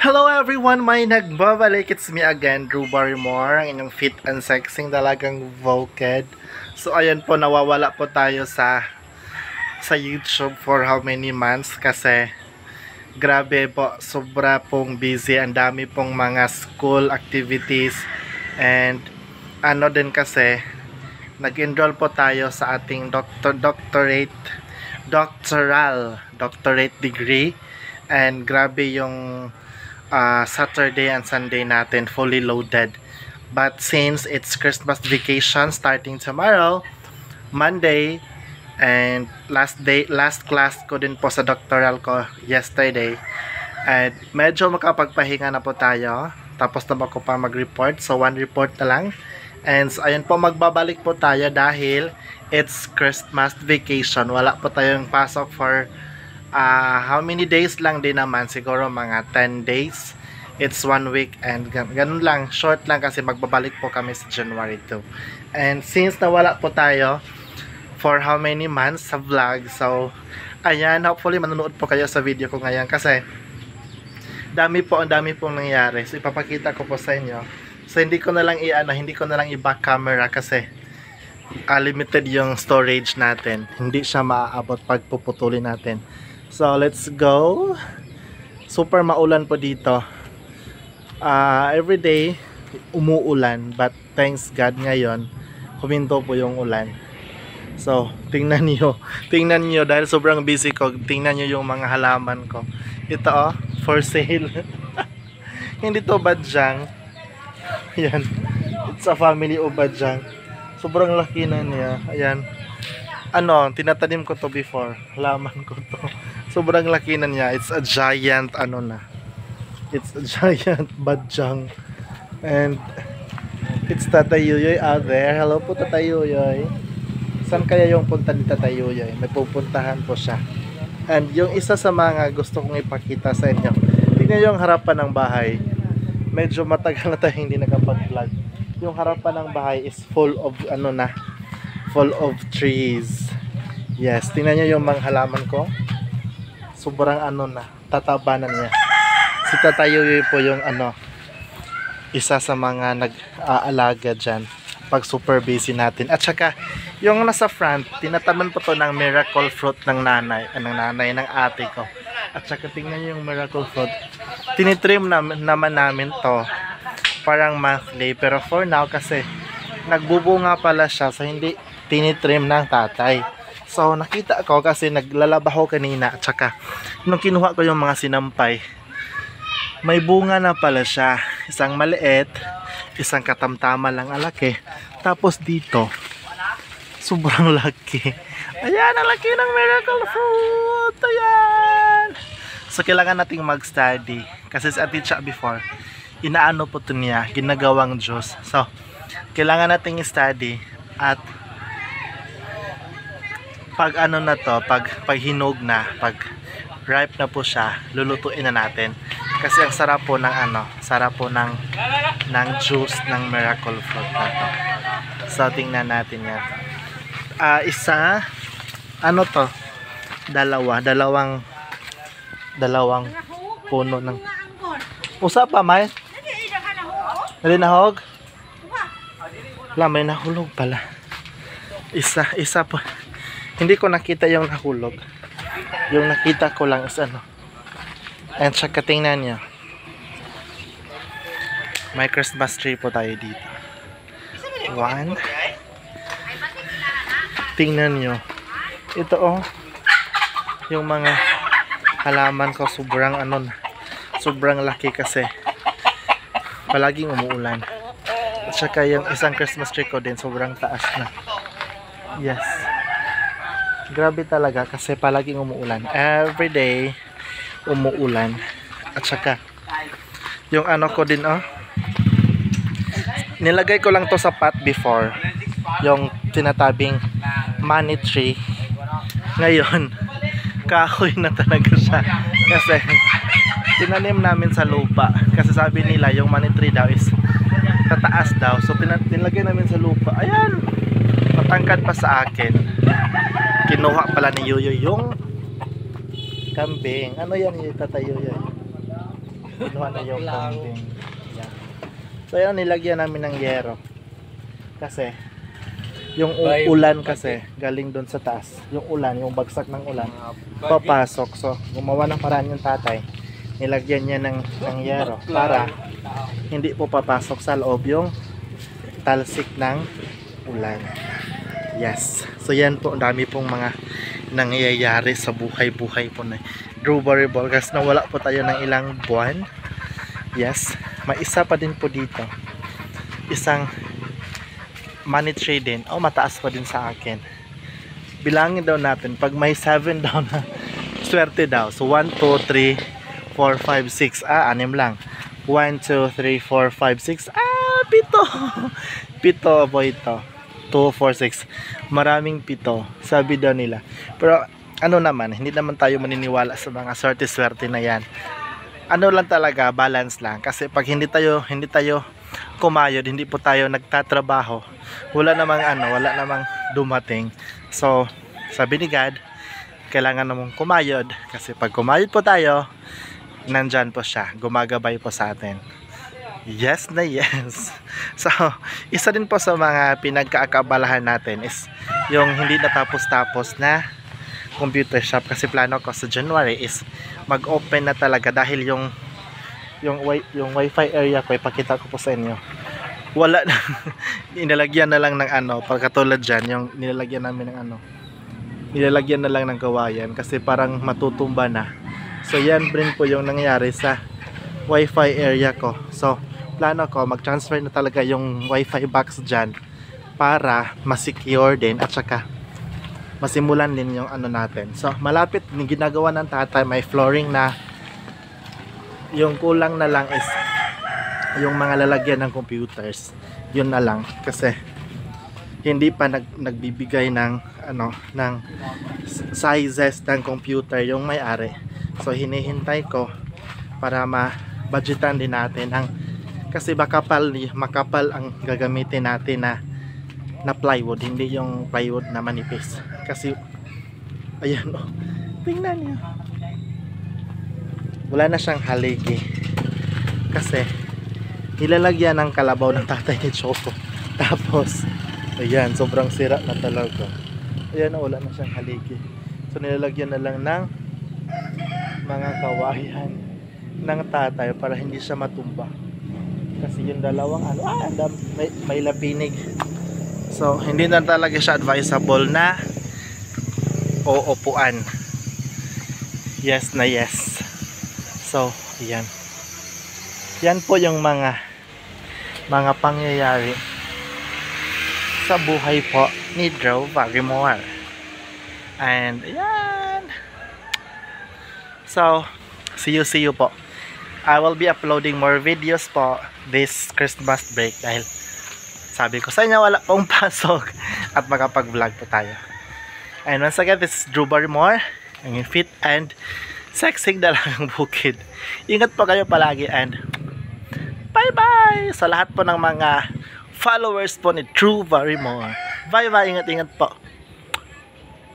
Hello everyone! May nagbabalik. It's me again, Drew Barrymore, ang inyong fit and sexing dalagang voced. So ayan po, nawawala po tayo sa YouTube for how many months kasi grabe po, sobra pong busy. Ang dami pong mga school activities and ano din kasi nag-enroll po tayo sa ating doctorate degree and grabe yung Saturday and Sunday natin fully loaded. But since it's Christmas vacation starting tomorrow, Monday, and last class ko din po sa doctoral ko yesterday, and medyo makapagpahinga na po tayo. Tapos na ako pa mag-report, so one report na lang. And so, ayun po, magbabalik po tayo dahil it's Christmas vacation. Wala po tayong pasok for how many days lang din naman, siguro mga 10 days. It's 1 week and ganun lang, short lang kasi magbabalik po kami sa January 2. And since nawala po tayo for how many months sa vlog, so ayan, hopefully manonood po kayo sa video ko ngayon kasi ang dami pong nangyari. So ipapakita ko po sa inyo. So hindi ko na lang i-back camera kasi limited yung storage natin. Hindi siya maaabot pag puputulin natin. So let's go. Super maulan po dito. Every day umuulan, but thanks God ngayon huminto po yung ulan. So tingnan niyo dahil sobrang busy ko. Tingnan niyo yung mga halaman ko. Ito for sale. Hindi to badyang. Ayan. It's a family of badyang. Sobrang laki na niya. Ayan. Tinatanim ko to before. Halaman ko to. Sobrang laki na niya. It's a giant It's a giant badyang. And it's Tatay Yuyoy out there. Hello po Tatay Yuyoy. Saan kaya yung punta ni Tatay Yuyoy? May pupuntahan po siya. And yung isa sa mga gusto kong ipakita sa inyo. Tingnan yung harapan ng bahay. Medyo matagal na tayo hindi nakapag-vlog. Yung harapan ng bahay is full of full of trees. Yes, tingnan nyo yung mga halaman ko. Sobrang tataba na niya. Si Tatay Yuyoy po yung isa sa mga nag-aalaga dyan pag super busy natin. At saka yung nasa front, tinataman po to ng miracle fruit ng nanay ng ate ko. At saka tingnan nyo yung miracle fruit. Tinitrim naman namin to parang monthly, pero for now kasi nagbubunga pala siya, so hindi tinitrim ng tatay. So nakita ko kasi naglalaba ko kanina, at saka nung kinuha ko yung mga sinampay, may bunga na pala siya. Isang maliit, isang katamtama lang alaki. Tapos dito, sobrang laki. Ayan, ang laki ng miracle fruit. Ayan. So kailangan nating mag-study. Kasi sa teacher before, inaano po ito niya, ginagawang juice. So, kailangan nating study. At pag pag hinog na, pag ripe na po siya, lulutuin na natin. Kasi ang sarap po ng juice ng miracle fruit na to. So, tingnan natin yan. Dalawang puno ng usa pa, may? Dali nahog? Wala, may nahulog pala. Isa po. Hindi ko nakita yung nahulog. Yung nakita ko lang is And saka tingnan nyo. May Christmas tree po tayo dito. One. Tingnan nyo. Ito yung mga halaman ko sobrang laki kasi palaging umuulan. At saka yung isang Christmas tree ko din sobrang taas na. Yes. Grabe talaga kasi palaging umuulan. Every day umuulan. At saka yung ko din nilagay ko lang to sa pot before. Yung tinatabing money tree. Ngayon kahoy na talaga siya. Kasi tinanim namin sa lupa. Kasi sabi nila yung money tree daw is tataas daw. So tinilagay namin sa lupa. Ayan. Matangkad pa sa akin. Kinuha pala ni Yuyoy yung kambing. Ano yan yung Tatay Yuyoy? Kinuha na yung bonding. Yan. So yan, nilagyan namin ng yero. Kasi yung ulan kasi galing doon sa taas. Yung ulan, yung bagsak ng ulan papasok. So gumawa ng paraan yung tatay. Nilagyan niya ng yero para hindi po papasok sa loob yung talsik ng ulan. Yes. So yan po, ang dami pong mga nangyayari sa buhay-buhay po na Drew Barry Ball. Kasi nawala po tayo ng ilang buwan. Yes. May isa pa din po dito. Isang money trading. Oh, mataas pa din sa akin. Bilangin daw natin. Pag may 7 daw na swerte daw. So 1, 2, 3, 4, 5, 6. Anim lang. 1, 2, 3, 4, 5, 6. Pito. Pito po ito. 2, 4, 6. Maraming pito. Sabi daw nila. Pero ano naman, hindi naman tayo maniniwala sa mga swerte-swerte na yan. Ano lang talaga, balance lang. Kasi pag hindi tayo kumayod, hindi po tayo nagtatrabaho, wala namang dumating. So, sabi ni God, kailangan namang kumayod. Kasi pag kumayod po tayo, nandyan po siya, gumagabay po sa atin. Yes na yes. So, isa din po sa mga pinagkaakabalahan natin is yung hindi natapos-tapos na computer shop. Kasi plano ko sa January is mag-open na talaga dahil yung wifi area ko, ipakita ko po sa inyo, wala na. Inilagyan na lang ng pagkatulad dyan, yung nilalagyan namin ng nilalagyan na lang ng kawayan kasi parang matutumba na. So yan rin po yung nangyari sa wifi area ko. So plano ko mag-transfer na talaga yung wifi box dyan para masecure din at saka masimulan din yung natin. So malapit, ginagawa ng tatay, may flooring na. Yung kulang na lang is yung mga lalagyan ng computers. Yun na lang kasi hindi pa nagbibigay ng ng sizes ng computer yung may-ari. So hinihintay ko para ma-budgetan din natin kasi makapal ang gagamitin natin na plywood, hindi yung plywood na manipis. Kasi ayan tingnan niyo. Wala na siyang haligi kasi nilalagyan ng kalabaw ng tatay ni Choco. Tapos ayan, sobrang sira na talaga. Ayan, wala na siyang haligi. So nilalagyan na lang ng mga kawayan ng tatay para hindi siya matumba. Kasi yung dalawang may lapinig. So hindi na talaga siya advisable na uupuan. Yes na yes. So, ayan. Yan po yung mga pangyayari sa buhay po ni Drew Barrymore. And, ayan. So, see you po. I will be uploading more videos po this Christmas break dahil sabi ko sa inyo wala pong pasok at makapag-vlog po tayo. And once again, this is Drew Barrymore, ang fit and sexy na lang ang bukid. Ingat po kayo palagi and bye bye sa lahat po ng mga followers po ni Drew Barrymore. Bye bye, ingat po.